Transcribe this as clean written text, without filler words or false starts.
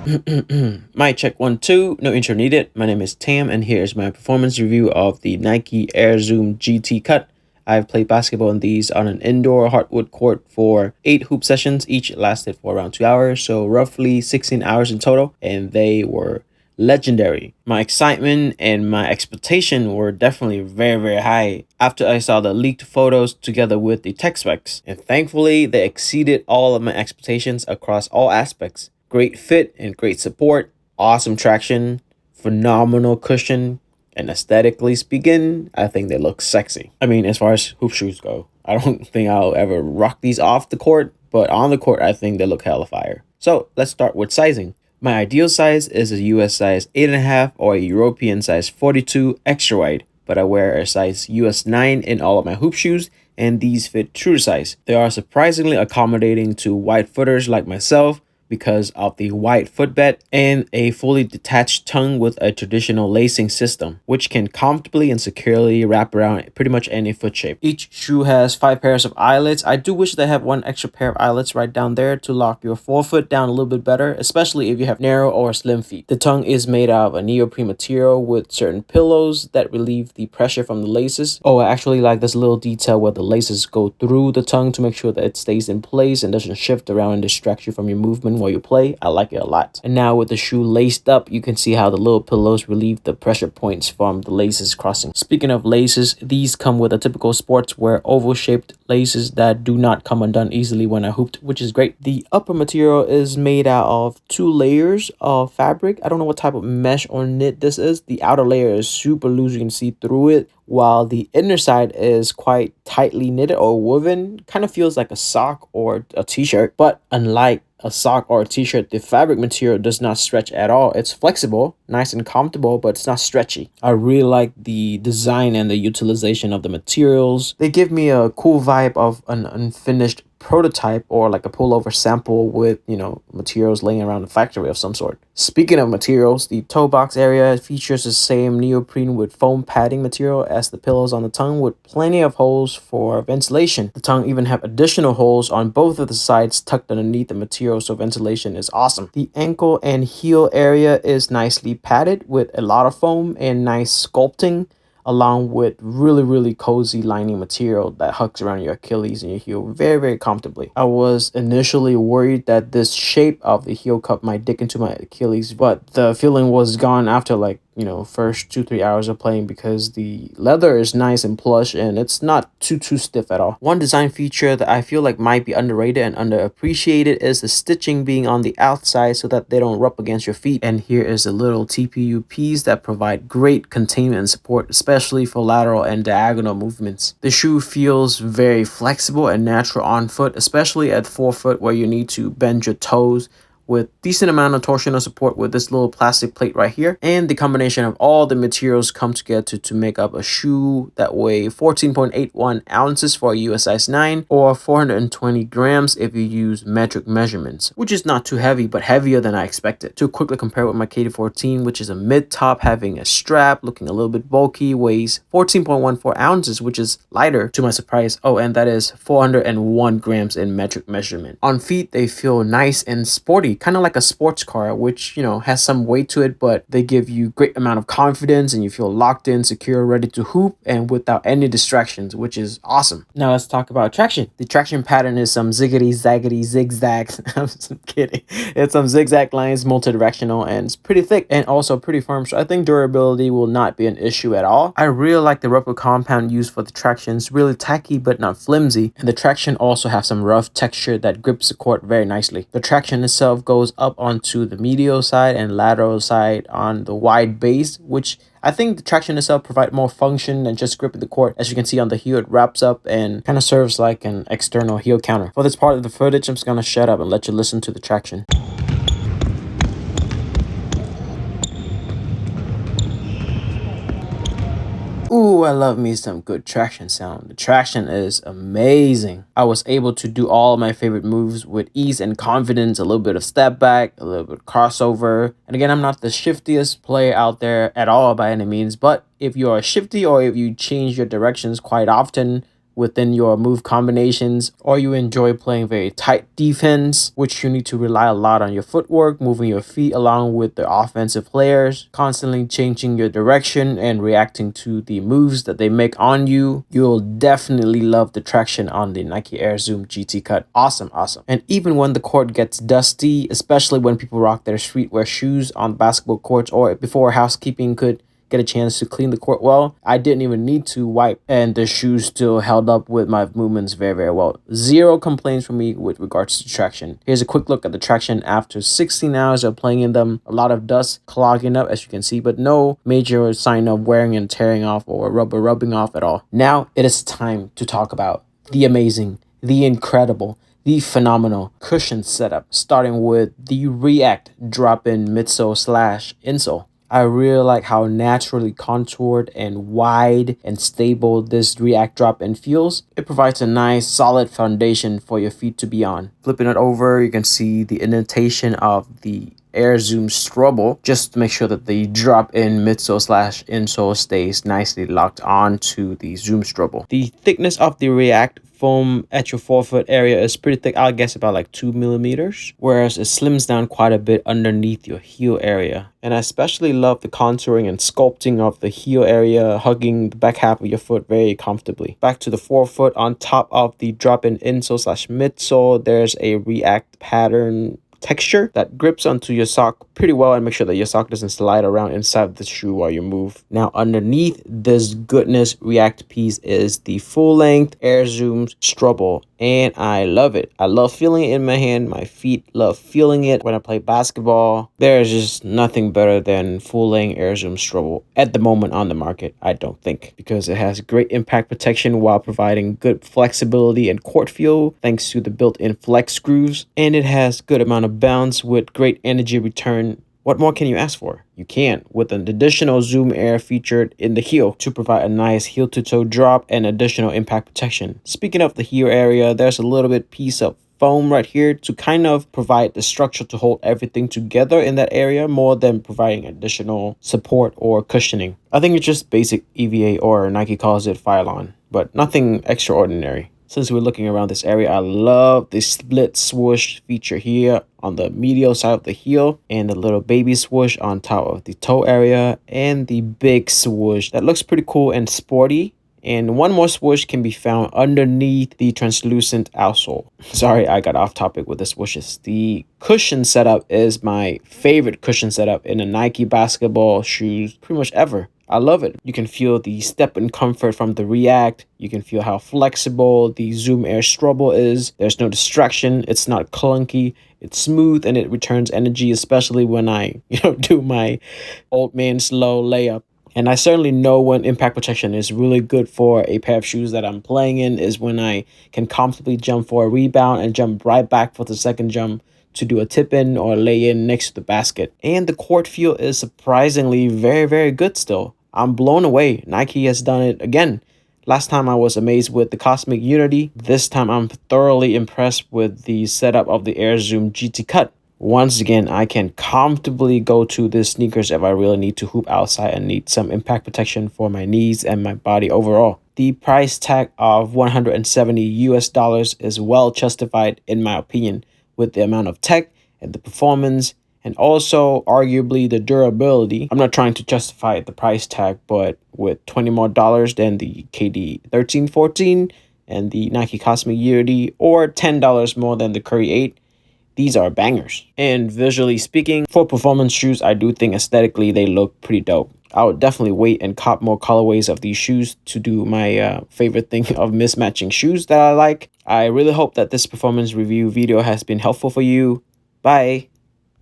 Mic check 1 2, no intro needed. My name is Tam, and here's my performance review of the Nike Air Zoom GT Cut. I've played basketball in these on an indoor hardwood court for 8 hoop sessions. Each lasted for around 2 hours, so roughly 16 hours in total, and they were legendary. My excitement and my expectation were definitely very, very high after I saw the leaked photos together with the tech specs, and thankfully they exceeded all of my expectations across all aspects. Great fit and great support, awesome traction, phenomenal cushion, and aesthetically speaking, I think they look sexy. I mean, as far as hoop shoes go, I don't think I'll ever rock these off the court, but on the court, I think they look hella fire. So let's start with sizing. My ideal size is a US size 8.5 or a European size 42 extra wide, but I wear a size US 9 in all of my hoop shoes, and these fit true to size. They are surprisingly accommodating to wide footers like myself, because of the wide footbed and a fully detached tongue with a traditional lacing system, which can comfortably and securely wrap around pretty much any foot shape. Each shoe has 5 pairs of eyelets. I do wish they had one extra pair of eyelets right down there to lock your forefoot down a little bit better, especially if you have narrow or slim feet. The tongue is made out of a neoprene material with certain pillows that relieve the pressure from the laces. Oh, I actually like this little detail where the laces go through the tongue to make sure that it stays in place and doesn't shift around and distract you from your movement while you play. I like it a lot. And now with the shoe laced up, you can see how the little pillows relieve the pressure points from the laces crossing. Speaking of laces, these come with a typical sportswear oval shaped laces that do not come undone easily when I hooped, which is great. The upper material is made out of 2 layers of fabric. I don't know what type of mesh or knit this is. The outer layer is super loose, you can see through it, while the inner side is quite tightly knitted or woven. Kind of feels like a sock or a t-shirt, but unlike a sock or a t-shirt, the fabric material does not stretch at all. It's flexible, nice and comfortable, but it's not stretchy. I really like the design and the utilization of the materials. They give me a cool vibe of an unfinished prototype or like a pullover sample with, materials laying around the factory of some sort. Speaking of materials, the toe box area features the same neoprene with foam padding material as the pillows on the tongue, with plenty of holes for ventilation. The tongue even have additional holes on both of the sides tucked underneath the material, so ventilation is awesome. The ankle and heel area is nicely padded with a lot of foam and nice sculpting, along with really cozy lining material that hugs around your Achilles and your heel very, very comfortably. I was initially worried that this shape of the heel cup might dig into my Achilles, but the feeling was gone after first 2-3 hours of playing, because the leather is nice and plush and it's not too stiff at all. One design feature that I feel like might be underrated and underappreciated is the stitching being on the outside so that they don't rub against your feet. And here is a little TPU piece that provide great containment and support, especially for lateral and diagonal movements. The shoe feels very flexible and natural on foot, especially at forefoot where you need to bend your toes, with decent amount of torsional support with this little plastic plate right here. And the combination of all the materials come together to make up a shoe that weigh 14.81 ounces for a US size 9 or 420 grams if you use metric measurements, which is not too heavy, but heavier than I expected. To quickly compare with my KD14, which is a mid-top having a strap, looking a little bit bulky, weighs 14.14 ounces, which is lighter to my surprise. Oh, and that is 401 grams in metric measurement. On feet, they feel nice and sporty, kind of like a sports car, which has some weight to it, but they give you great amount of confidence and you feel locked in, secure, ready to hoop, and without any distractions, which is awesome. Now let's talk about traction. The traction pattern is some ziggity zaggity zigzags. I'm just kidding. It's some zigzag lines, multi-directional, and it's pretty thick and also pretty firm, so I think durability will not be an issue at all. I really like the rubber compound used for the traction. It's really tacky but not flimsy, and the traction also have some rough texture that grips the court very nicely. The traction itself goes up onto the medial side and lateral side on the wide base, which I think the traction itself provide more function than just gripping the court. As you can see on the heel, it wraps up and kind of serves like an external heel counter. For this part of the footage, I'm just gonna shut up and let you listen to the traction. Ooh, I love me some good traction sound. The traction is amazing. I was able to do all my favorite moves with ease and confidence, a little bit of step back, a little bit of crossover. And again, I'm not the shiftiest player out there at all by any means, but if you are shifty or if you change your directions quite often, within your move combinations, or you enjoy playing very tight defense, which you need to rely a lot on your footwork, moving your feet along with the offensive players, constantly changing your direction and reacting to the moves that they make on you, you'll definitely love the traction on the Nike Air Zoom GT Cut. Awesome, awesome. And even when the court gets dusty, especially when people rock their streetwear shoes on basketball courts or before housekeeping could get a chance to clean the court well, I didn't even need to wipe, and the shoes still held up with my movements very, very well. Zero complaints from me with regards to traction. Here's a quick look at the traction after 16 hours of playing in them. A lot of dust clogging up, as you can see, but no major sign of wearing and tearing off or rubber rubbing off at all. Now it is time to talk about the amazing, the incredible, the phenomenal cushion setup, starting with the React drop-in midsole slash insole. I really like how naturally contoured and wide and stable this React drop-in feels. It provides a nice solid foundation for your feet to be on. Flipping it over, you can see the indentation of the Air Zoom Strobel, just to make sure that the drop-in midsole slash insole stays nicely locked on to the Zoom Strobel. The thickness of the React foam at your forefoot area is pretty thick. I'll guess about like 2 millimeters, whereas it slims down quite a bit underneath your heel area. And I especially love the contouring and sculpting of the heel area, hugging the back half of your foot very comfortably. Back to the forefoot, on top of the drop-in insole slash midsole, there's a React pattern texture that grips onto your sock pretty well and make sure that your sock doesn't slide around inside the shoe while you move. Now underneath this goodness React piece is the full length Air Zoom Strobel, and I love it. I love feeling it in my hand. My feet love feeling it when I play basketball. There's just nothing better than full length Air Zoom Strobel at the moment on the market, I don't think, because it has great impact protection while providing good flexibility and court feel thanks to the built-in flex screws, and it has good amount of bounce with great energy return. What more can you ask for? You can, with an additional Zoom Air featured in the heel to provide a nice heel to toe drop and additional impact protection. Speaking of the heel area, there's a little bit piece of foam right here to kind of provide the structure to hold everything together in that area more than providing additional support or cushioning. I think it's just basic EVA, or Nike calls it Phylon, but nothing extraordinary. Since we're looking around this area, I love the split swoosh feature here on the medial side of the heel, and the little baby swoosh on top of the toe area, and the big swoosh that looks pretty cool and sporty. And one more swoosh can be found underneath the translucent outsole. Sorry, I got off topic with the swooshes. The cushion setup is my favorite cushion setup in a Nike basketball shoes pretty much ever. I love it. You can feel the step and comfort from the React. You can feel how flexible the Zoom Air Strobel is. There's no distraction. It's not clunky. It's smooth and it returns energy, especially when I, do my old man slow layup. And I certainly know when impact protection is really good for a pair of shoes that I'm playing in is when I can comfortably jump for a rebound and jump right back for the second jump to do a tip in or lay in next to the basket. And the court feel is surprisingly very, very good still. I'm blown away. Nike has done it again. Last time I was amazed with the Cosmic Unity. This time I'm thoroughly impressed with the setup of the Air Zoom GT Cut. Once again, I can comfortably go to these sneakers if I really need to hoop outside and need some impact protection for my knees and my body overall. The price tag of $170 is well justified in my opinion, with the amount of tech and the performance and also arguably the durability. I'm not trying to justify the price tag, but with $20 more than the KD 1314 and the Nike Cosmic Unity, or $10 more than the Curry 8, these are bangers. And visually speaking, for performance shoes, I do think aesthetically they look pretty dope. I would definitely wait and cop more colorways of these shoes to do my favorite thing of mismatching shoes that I like. I really hope that this performance review video has been helpful for you. Bye.